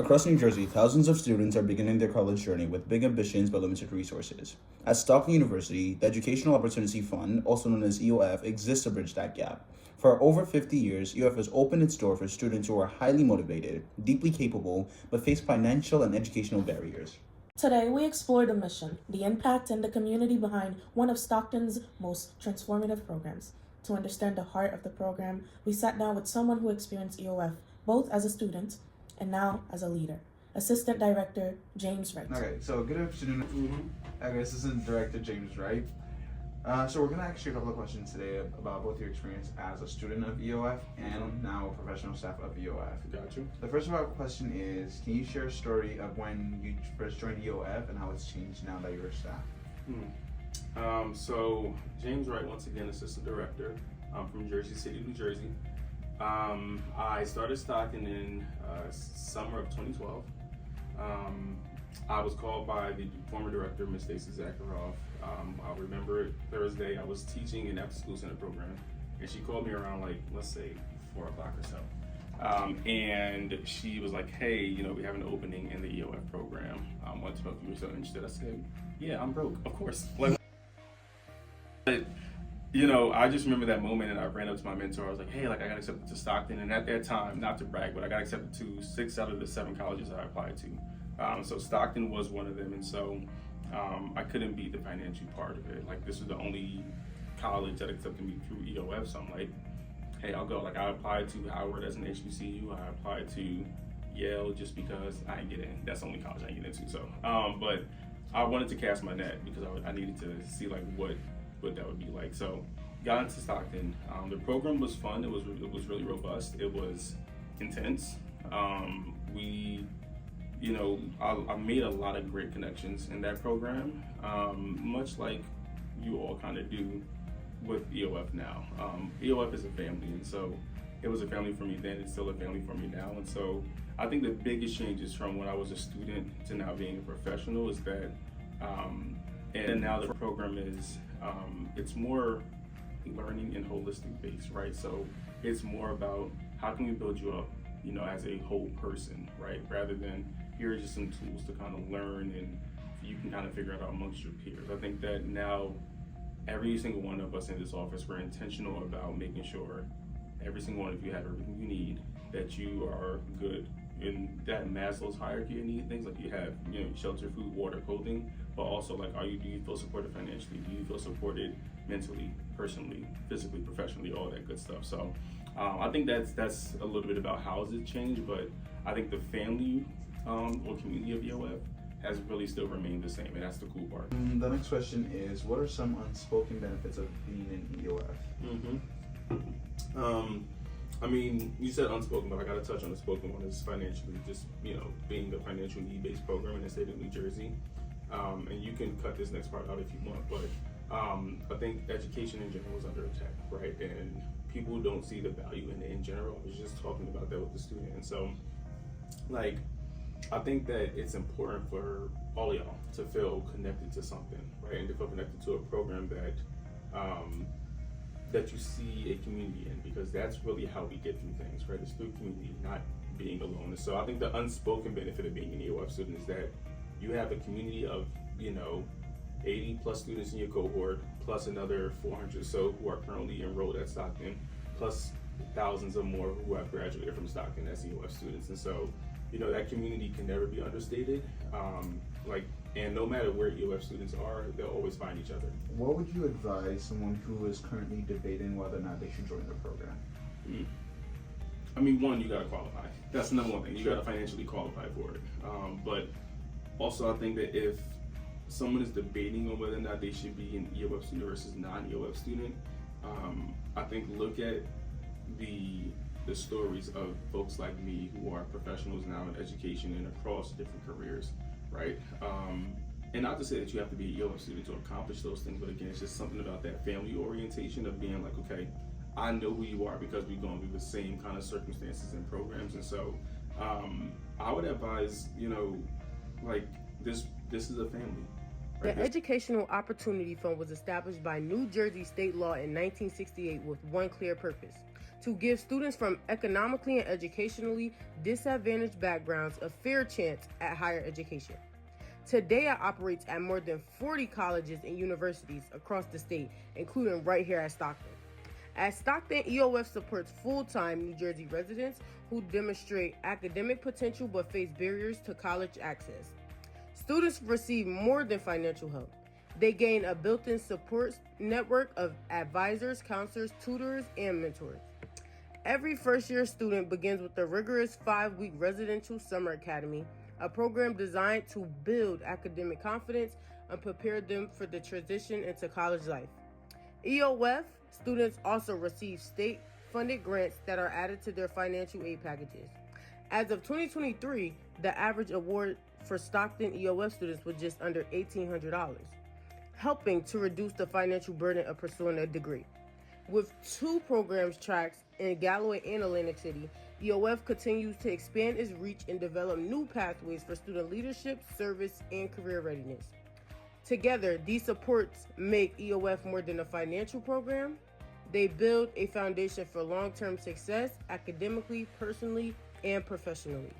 Across New Jersey, thousands of students are beginning their college journey with big ambitions but limited resources. At Stockton University, the Educational Opportunity Fund, also known as EOF, exists to bridge that gap. For over 50 years, EOF has opened its door for students who are highly motivated, deeply capable, but face financial and educational barriers. Today, we explore the mission, the impact, and the community behind one of Stockton's most transformative programs. To understand the heart of the program, we sat down with someone who experienced EOF both as a student and now as a leader. Assistant Director James Wright. Okay, so good afternoon. Assistant Director James Wright. So we're going to ask you a couple of questions today about both your experience as a student of EOF and now a professional staff of EOF. Got you. The first of our question is, can you share a story of when you first joined EOF and how it's changed now that you're a staff? So James Wright, once again, Assistant Director. I'm from Jersey City, New Jersey. I started Stockton in summer of 2012. I was called by the former director, Ms. Stacy Zakharoff. I remember it Thursday, I was teaching an after-school center program, and she called me around let's say 4 o'clock or so. And she was like, hey, we have an opening in the EOF program. I want to know if you were so interested. I said, yeah, I'm broke, of course. But, I just remember that moment, and I ran up to my mentor. I was like, hey, I got accepted to Stockton. And at that time, not to brag, but I got accepted to 6 out of the 7 colleges I applied to. So Stockton was one of them, and so I couldn't beat the financial part of it. This was the only college that accepted me through EOF, so I'm like, hey, I'll go. I applied to Howard as an HBCU. I applied to Yale just because I didn't get in. That's the only college I didn't get into. So, but I wanted to cast my net because I needed to see what that would be like. So, got into Stockton. The program was fun. It was really robust. It was intense. I made a lot of great connections in that program, much like you all kind of do with EOF now. EOF is a family, and so it was a family for me then, it's still a family for me now. And so I think the biggest changes from when I was a student to now being a professional is that, and now the program is, it's more learning and holistic based, right? So it's more about how can we build you up, as a whole person, right? Rather than here are just some tools to kind of learn and you can kind of figure it out amongst your peers. I think that now every single one of us in this office, we're intentional about making sure every single one of you have everything you need, that you are good in that Maslow's hierarchy of need things, you have, shelter, food, water, clothing, but also do you feel supported financially? Do you feel supported mentally, personally, physically, professionally, all that good stuff. So I think that's a little bit about how has it changed, but I think the family or community of EOF has really still remained the same, and that's the cool part. The next question is, what are some unspoken benefits of being in EOF? You said unspoken, but I gotta touch on the spoken one. Is financially, just being a financial need-based program in the state of New Jersey. And you can cut this next part out if you want, but I think education in general is under attack, right? And people don't see the value in it in general. I was just talking about that with the student, and so I think that it's important for all y'all to feel connected to something, right? And to feel connected to a program that that you see a community in, because that's really how we get through things, right? It's through community, not being alone. And so I think the unspoken benefit of being an EOF student is that you have a community of, 80 plus students in your cohort, plus another 400 or so who are currently enrolled at Stockton, plus thousands of more who have graduated from Stockton as EOF students. And so, that community can never be understated. And no matter where EOF students are, they'll always find each other. What would you advise someone who is currently debating whether or not they should join the program? One, you gotta qualify. That's the number one thing. You gotta financially qualify for it. But also I think that if someone is debating on whether or not they should be an EOF student versus non-EOF student, I think look at the stories of folks like me who are professionals now in education and across different careers, right? And not to say that you have to be an EOF student to accomplish those things, but again, it's just something about that family orientation of being okay, I know who you are because we're going through the same kind of circumstances and programs. And so I would advise, this is a family. The Educational Opportunity Fund was established by New Jersey state law in 1968 with one clear purpose: to give students from economically and educationally disadvantaged backgrounds a fair chance at higher education. Today, it operates at more than 40 colleges and universities across the state, including right here at Stockton. At Stockton, EOF supports full-time New Jersey residents who demonstrate academic potential but face barriers to college access. Students receive more than financial help. They gain a built-in support network of advisors, counselors, tutors, and mentors. Every first-year student begins with a rigorous 5-week residential summer academy, a program designed to build academic confidence and prepare them for the transition into college life. EOF students also receive state-funded grants that are added to their financial aid packages. As of 2023, the average award for Stockton EOF students was just under $1,800, helping to reduce the financial burden of pursuing a degree. With 2 programs tracks in Galloway and Atlantic City, EOF continues to expand its reach and develop new pathways for student leadership, service, and career readiness. Together, these supports make EOF more than a financial program. They build a foundation for long-term success academically, personally, and professionally.